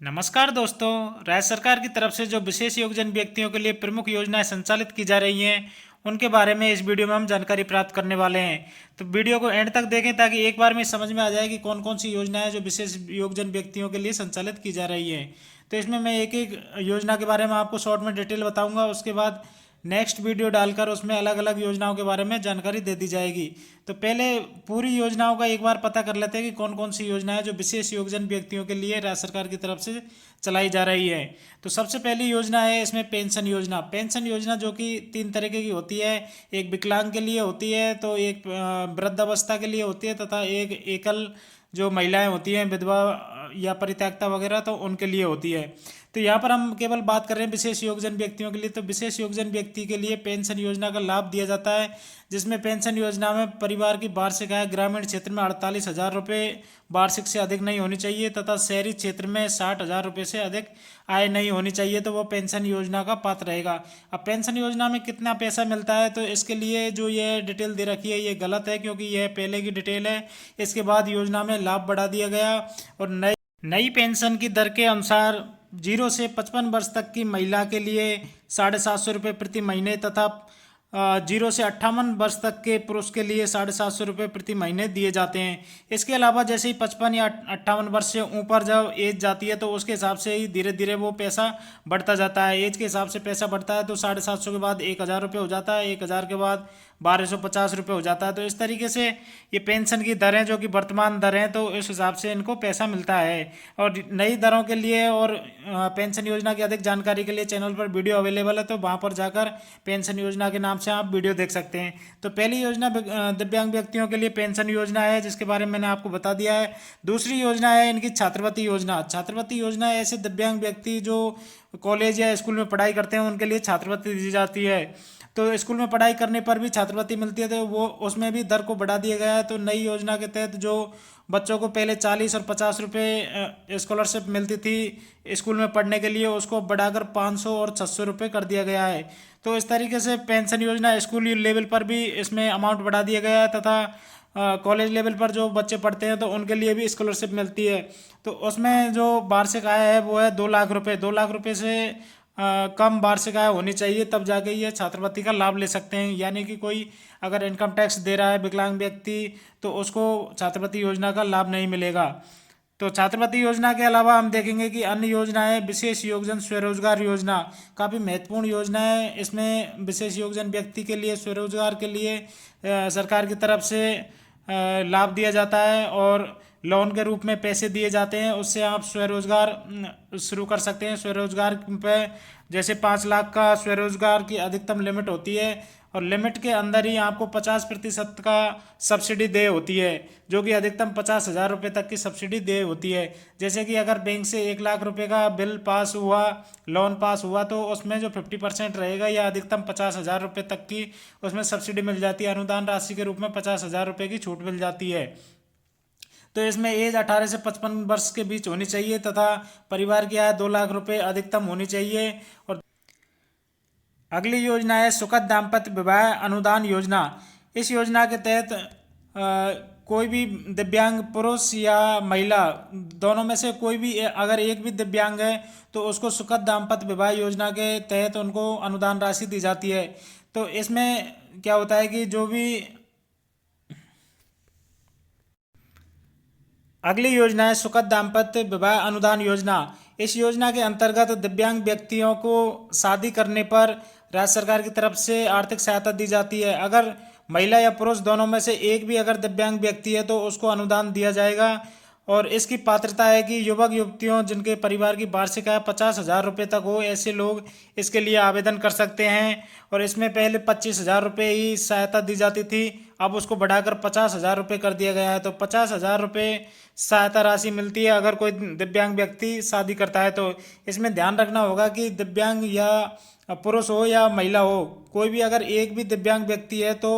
नमस्कार दोस्तों। राज्य सरकार की तरफ से जो विशेष योग्यजन व्यक्तियों के लिए प्रमुख योजनाएं संचालित की जा रही हैं उनके बारे में इस वीडियो में हम जानकारी प्राप्त करने वाले हैं। तो वीडियो को एंड तक देखें ताकि एक बार में समझ में आ जाए कि कौन कौन सी योजनाएं जो विशेष योग्यजन व्यक्तियों के लिए संचालित की जा रही हैं। तो इसमें मैं एक एक योजना के बारे में आपको शॉर्ट में डिटेल बताऊंगा, उसके बाद नेक्स्ट वीडियो डालकर उसमें अलग अलग योजनाओं के बारे में जानकारी दे दी जाएगी। तो पहले पूरी योजनाओं का एक बार पता कर लेते हैं कि कौन कौन सी योजनाएं जो विशेष योग्यजन व्यक्तियों के लिए राज्य सरकार की तरफ से चलाई जा रही है। तो सबसे पहली योजना है इसमें पेंशन योजना। पेंशन योजना जो कि 3 तरीके की होती है, एक विकलांग के लिए होती है, तो एक वृद्धावस्था के लिए होती है, तथा एक एकल जो महिलाएं होती हैं विधवा या परित्यक्ता वगैरह, तो उनके लिए होती है। तो यहाँ पर हम केवल बात कर रहे हैं विशेष योग्यजन व्यक्तियों के लिए। तो विशेष योग्यजन व्यक्ति के लिए पेंशन योजना का लाभ दिया जाता है, जिसमें पेंशन योजना में परिवार की वार्षिक आय ग्रामीण क्षेत्र में 48,000 रुपये वार्षिक से अधिक नहीं होनी चाहिए, तथा शहरी क्षेत्र में 60,000 रुपये से अधिक आय नहीं होनी चाहिए, तो वो पेंशन योजना का पात्र रहेगा। अब पेंशन योजना में कितना पैसा मिलता है, तो इसके लिए जो ये डिटेल दे रखी है ये गलत है, क्योंकि यह पहले की डिटेल है। इसके बाद योजना में लाभ बढ़ा दिया गया और नई पेंशन की दर के अनुसार 0 से 55 वर्ष तक की महिला के लिए 750 रुपये प्रति महीने, तथा 0 से 58 वर्ष तक के पुरुष के लिए 750 रुपये प्रति महीने दिए जाते हैं। इसके अलावा जैसे ही 55 या 58 वर्ष से ऊपर जब एज जाती है तो उसके हिसाब से ही धीरे धीरे वो पैसा बढ़ता जाता है। एज के हिसाब से पैसा बढ़ता है, तो 750 के बाद 1,000 रुपये हो जाता है, 1,000 के बाद 1,250 रुपये हो जाता है। तो इस तरीके से ये पेंशन की दरें जो कि वर्तमान दर हैं, तो इस हिसाब से इनको पैसा मिलता है। और नई दरों के लिए और पेंशन योजना की अधिक जानकारी के लिए चैनल पर वीडियो अवेलेबल है, तो वहाँ पर जाकर पेंशन योजना के नाम से आप वीडियो देख सकते हैं। तो पहली योजना दिव्यांग व्यक्तियों के लिए पेंशन योजना है, जिसके बारे में मैंने आपको बता दिया है। दूसरी योजना है इनकी छात्रवृत्ति योजना। छात्रवृत्ति योजना ऐसे दिव्यांग व्यक्ति जो कॉलेज या स्कूल में पढ़ाई करते हैं उनके लिए छात्रवृत्ति दी जाती है। तो स्कूल में पढ़ाई करने पर भी छात्रवृत्ति मिलती है, तो वो उसमें भी दर को बढ़ा दिया गया है। तो नई योजना के तहत जो बच्चों को पहले 40 और 50 रुपये स्कॉलरशिप मिलती थी स्कूल में पढ़ने के लिए, उसको बढ़ाकर 500 और 600 रुपये कर दिया गया है। तो इस तरीके से पेंशन योजना स्कूल लेवल पर भी इसमें अमाउंट बढ़ा दिया गया है, तथा कॉलेज लेवल पर जो बच्चे पढ़ते हैं तो उनके लिए भी स्कॉलरशिप मिलती है। तो उसमें जो वार्षिक आय है वो है 2 लाख रुपये। 2 लाख रुपये से कम वार्षिक आय होनी चाहिए, तब जाके ये छात्रवृत्ति का लाभ ले सकते हैं। यानी कि कोई अगर इनकम टैक्स दे रहा है विकलांग व्यक्ति, तो उसको छात्रवृत्ति योजना का लाभ नहीं मिलेगा। तो छात्रवृत्ति योजना के अलावा हम देखेंगे कि अन्य योजनाएं विशेष योगजन स्वरोजगार योजना काफ़ी महत्वपूर्ण योजना है। इसमें विशेष योगजन व्यक्ति के लिए स्वरोजगार के लिए सरकार की तरफ से लाभ दिया जाता है और लोन के रूप में पैसे दिए जाते हैं। उससे आप स्वरोजगार शुरू कर सकते हैं। स्वरोजगार पे जैसे 5 लाख का स्वरोजगार की अधिकतम लिमिट होती है, और लिमिट के अंदर ही आपको 50% का सब्सिडी दे होती है, जो कि अधिकतम 50,000 रुपये तक की सब्सिडी दे होती है। जैसे कि अगर बैंक से 1 लाख रुपये का बिल पास हुआ, लोन पास हुआ, तो उसमें जो 50% रहेगा या अधिकतम 50,000 रुपये तक की उसमें सब्सिडी मिल जाती है। अनुदान राशि के रूप में 50,000 रुपये की छूट मिल जाती है। तो इसमें एज 18 से 55 वर्ष के बीच होनी चाहिए, तथा परिवार की आय 2 लाख रुपये अधिकतम होनी चाहिए। और अगली योजना है सुकद दाम्पत्य विवाह अनुदान योजना। इस योजना के तहत कोई भी दिव्यांग पुरुष या महिला दोनों में से कोई भी अगर एक भी दिव्यांग है तो उसको सुकद दाम्पत्य विवाह योजना के तहत उनको अनुदान राशि दी जाती है। तो इसमें क्या होता है कि जो भी अगली योजना है सुकद दाम्पत्य विवाह अनुदान योजना। इस योजना के अंतर्गत दिव्यांग व्यक्तियों को शादी करने पर राज्य सरकार की तरफ से आर्थिक सहायता दी जाती है। अगर महिला या पुरुष दोनों में से एक भी अगर दिव्यांग व्यक्ति है तो उसको अनुदान दिया जाएगा। और इसकी पात्रता है कि युवक युवतियों जिनके परिवार की वार्षिक आय 50,000 रुपये तक हो, ऐसे लोग इसके लिए आवेदन कर सकते हैं। और इसमें पहले 25,000 रुपये ही सहायता दी जाती थी, अब उसको बढ़ाकर 50,000 रुपये कर दिया गया है। तो 50,000 रुपये सहायता राशि मिलती है अगर कोई दिव्यांग व्यक्ति शादी करता है। तो इसमें ध्यान रखना होगा कि दिव्यांग या पुरुष हो या महिला हो, कोई भी अगर एक भी दिव्यांग व्यक्ति है तो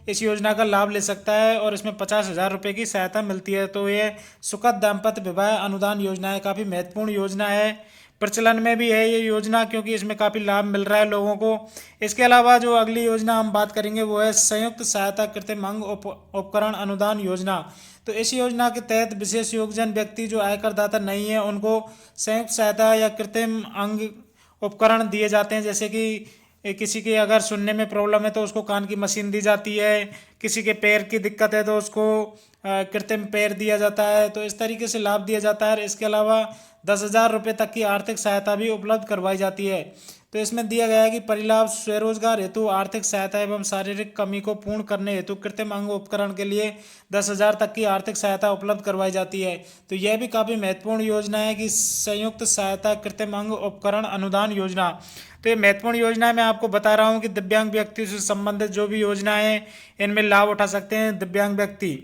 इस योजना का लाभ ले सकता है, और इसमें 50,000 रुपये की सहायता मिलती है। तो ये सुकद दाम्पत्य विवाह अनुदान योजना है, काफ़ी महत्वपूर्ण योजना है। प्रचलन में भी है ये योजना, क्योंकि इसमें काफ़ी लाभ मिल रहा है लोगों को। इसके अलावा जो अगली योजना हम बात करेंगे वो है संयुक्त सहायता कृत्रिम अंग उपकरण अनुदान योजना। तो इस योजना के तहत विशेष योग्यजन व्यक्ति जो आयकरदाता नहीं है उनको संयुक्त सहायता या कृत्रिम अंग उपकरण दिए जाते हैं। जैसे कि किसी के अगर सुनने में प्रॉब्लम है तो उसको कान की मशीन दी जाती है, किसी के पैर की दिक्कत है तो उसको कृत्रिम पैर दिया जाता है। तो इस तरीके से लाभ दिया जाता है। इसके अलावा 10,000 रुपये तक की आर्थिक सहायता भी उपलब्ध करवाई जाती है। तो इसमें दिया गया है कि परिलाभ स्वरोजगार हेतु आर्थिक सहायता एवं शारीरिक कमी को पूर्ण करने हेतु कृत्रिम अंग उपकरण के लिए 10,000 तक की आर्थिक सहायता उपलब्ध करवाई जाती है। तो यह भी काफ़ी महत्वपूर्ण योजना है कि संयुक्त सहायता कृत्रिम अंग उपकरण अनुदान योजना। तो ये महत्वपूर्ण योजना है। मैं आपको बता रहा हूँ कि दिव्यांग व्यक्ति से संबंधित जो भी योजनाएं हैं इनमें लाभ उठा सकते हैं दिव्यांग व्यक्ति।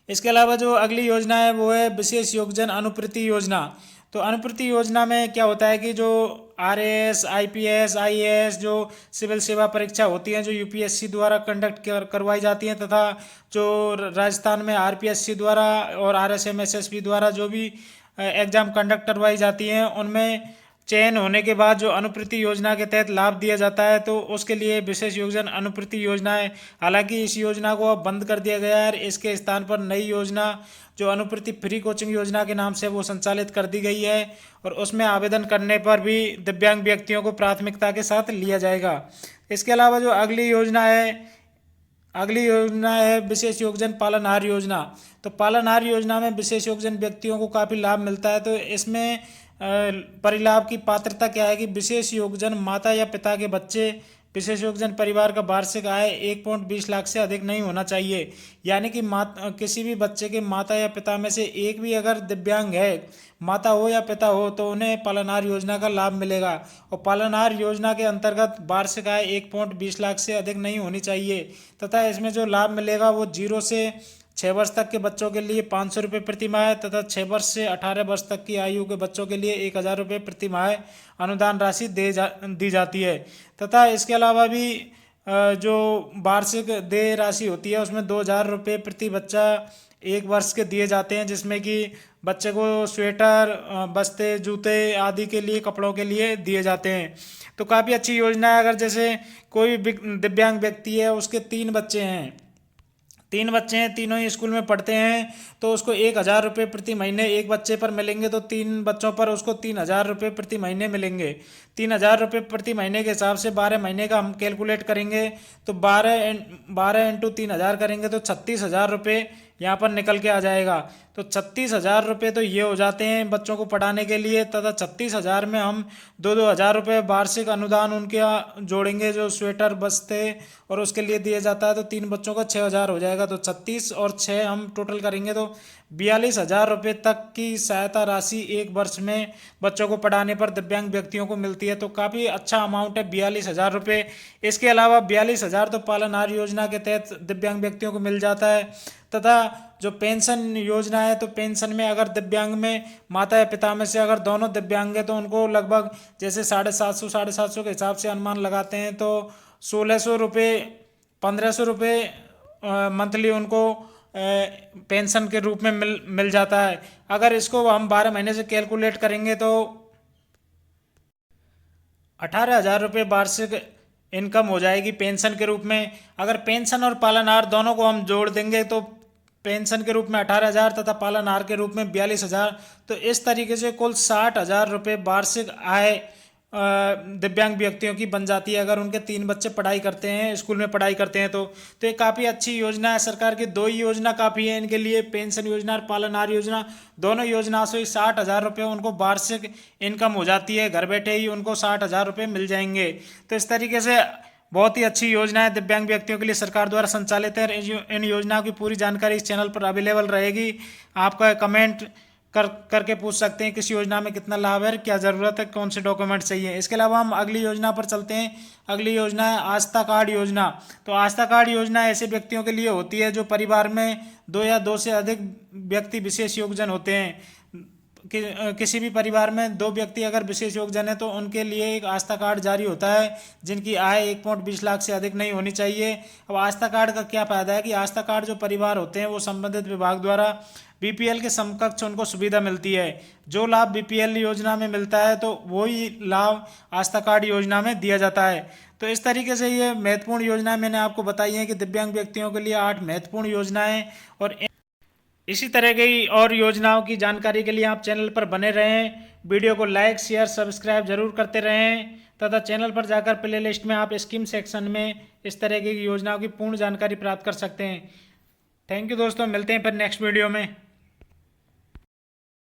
इसके अलावा जो अगली योजना है वो है विशेष योगजन अनुप्रति योजना। तो अनुप्रति योजना में क्या होता है कि जो RAS, IPS, IAS जो सिविल सेवा परीक्षा होती हैं जो UPSC द्वारा कंडक्ट करवाई जाती हैं, तथा जो राजस्थान में RPSC द्वारा और RSMSSB द्वारा जो भी एग्ज़ाम कंडक्ट करवाई जाती हैं उनमें चयन होने के बाद जो अनुप्रति योजना के तहत लाभ दिया जाता है, तो उसके लिए विशेष योगजन अनुप्रति योजना है। हालांकि इस योजना को अब बंद कर दिया गया है। इसके स्थान पर नई योजना जो अनुप्रति फ्री कोचिंग योजना के नाम से वो संचालित कर दी गई है, और उसमें आवेदन करने पर भी दिव्यांग व्यक्तियों को प्राथमिकता के साथ लिया जाएगा। इसके अलावा जो अगली योजना है विशेष योगजन पालनहार योजना। तो पालनहार योजना में विशेष योगजन व्यक्तियों को काफ़ी लाभ मिलता है। तो इसमें परिलाभ की पात्रता क्या है कि विशेष योगजन माता या पिता के बच्चे विशेष योगजन परिवार का वार्षिक आय 1.20 लाख से अधिक नहीं होना चाहिए। यानी कि किसी भी बच्चे के माता या पिता में से एक भी अगर दिव्यांग है, माता हो या पिता हो, तो उन्हें पालनहार योजना का लाभ मिलेगा। और पालनहार योजना के अंतर्गत वार्षिक आय 1.20 लाख से अधिक नहीं होनी चाहिए, तथा इसमें जो लाभ मिलेगा वो 0 से 6 वर्ष तक के बच्चों के लिए 500 रुपये प्रति माह तथा 6 वर्ष से 18 वर्ष तक की आयु के बच्चों के लिए 1,000 रुपये प्रति माह अनुदान राशि दी जाती है। तथा इसके अलावा भी जो वार्षिक देय राशि होती है उसमें 2,000 रुपये प्रति बच्चा 1 वर्ष के दिए जाते हैं, जिसमें कि बच्चे को स्वेटर, बस्ते, जूते आदि के लिए, कपड़ों के लिए दिए जाते हैं। तो काफ़ी अच्छी योजना है। अगर जैसे कोई दिव्यांग व्यक्ति है, उसके 3 बच्चे हैं, तीनों ही स्कूल में पढ़ते हैं, तो उसको 1,000 रुपये प्रति महीने एक बच्चे पर मिलेंगे। तो 3 बच्चों पर उसको 3,000 रुपये प्रति महीने मिलेंगे। 3,000 रुपये प्रति महीने के हिसाब से 12 महीने का हम कैलकुलेट करेंगे, तो 12 इंटू 3,000 करेंगे तो 36,000 रुपये यहाँ पर निकल के आ जाएगा। तो 36,000 रुपये तो ये हो जाते हैं बच्चों को पढ़ाने के लिए, तथा 36,000 में हम 2,000 रुपये वार्षिक अनुदान उनके जोड़ेंगे जो स्वेटर, बस्ते और उसके लिए दिया जाता है। तो 3 बच्चों का 6,000 हो जाएगा। तो 36 और 6 हम टोटल करेंगे तो 42,000 रुपये तक की सहायता राशि 1 वर्ष में बच्चों को पढ़ाने पर दिव्यांग व्यक्तियों को मिलती है। तो काफ़ी अच्छा अमाउंट है 42,000 रुपये। इसके अलावा 42,000 तो पालनहार योजना के तहत दिव्यांग व्यक्तियों को मिल जाता है। तथा जो पेंशन योजना है, तो पेंशन में अगर दिव्यांग में माता या पिता में से अगर दोनों दिव्यांग है तो उनको लगभग जैसे 750 के हिसाब से अनुमान लगाते हैं, तो 1,600 रुपये, 1,500 रुपये मंथली उनको पेंशन के रूप में मिल जाता है। अगर इसको हम 12 महीने से कैलकुलेट करेंगे तो 18,000 रुपये वार्षिक इनकम हो जाएगी पेंशन के रूप में। अगर पेंशन और पालनहार दोनों को हम जोड़ देंगे तो पेंशन के रूप में 18,000 तथा पालनहार के रूप में 42,000, तो इस तरीके से कुल 60,000 रुपये वार्षिक आय दिव्यांग व्यक्तियों की बन जाती है अगर उनके 3 बच्चे पढ़ाई करते हैं, स्कूल में पढ़ाई करते हैं। तो ये काफ़ी अच्छी योजना है। सरकार की 2 ही योजना काफ़ी है इनके लिए, पेंशन योजना और पालनहार योजना। दोनों योजनाओं से 60,000 रुपये उनको वार्षिक इनकम हो जाती है, घर बैठे ही उनको 60,000 रुपये मिल जाएंगे। तो इस तरीके से बहुत ही अच्छी योजना है, दिव्यांग व्यक्तियों के लिए सरकार द्वारा संचालित है। इन योजनाओं की पूरी जानकारी इस चैनल पर अवेलेबल रहेगी। आपका कमेंट करके पूछ सकते हैं किस योजना में कितना लाभ है, क्या ज़रूरत है, कौन से डॉक्यूमेंट चाहिए। इसके अलावा हम अगली योजना पर चलते हैं। अगली योजना है आस्था कार्ड योजना। तो आस्था कार्ड योजना ऐसे व्यक्तियों के लिए होती है जो परिवार में 2 या 2 से अधिक व्यक्ति विशेष योगजन होते हैं। किसी भी परिवार में 2 व्यक्ति अगर विशेष योगदान है तो उनके लिए एक आस्था कार्ड जारी होता है जिनकी आय 1.20 लाख से अधिक नहीं होनी चाहिए। अब आस्था कार्ड का क्या फायदा है कि आस्था कार्ड जो परिवार होते हैं वो संबंधित विभाग द्वारा बीपीएल के समकक्ष उनको सुविधा मिलती है। जो लाभ बीपीएल योजना में मिलता है तो वही लाभ आस्था कार्ड योजना में दिया जाता है। तो इस तरीके से ये महत्वपूर्ण योजनाएं मैंने आपको बताई हैं कि दिव्यांग व्यक्तियों के लिए 8 महत्वपूर्ण योजनाएं, और इसी तरह की और योजनाओं की जानकारी के लिए आप चैनल पर बने रहें। वीडियो को लाइक शेयर सब्सक्राइब जरूर करते रहें तथा चैनल पर जाकर प्ले लिस्ट में आप स्कीम सेक्शन में इस तरह की योजनाओं की पूर्ण जानकारी प्राप्त कर सकते हैं। थैंक यू दोस्तों, मिलते हैं फिर नेक्स्ट वीडियो में।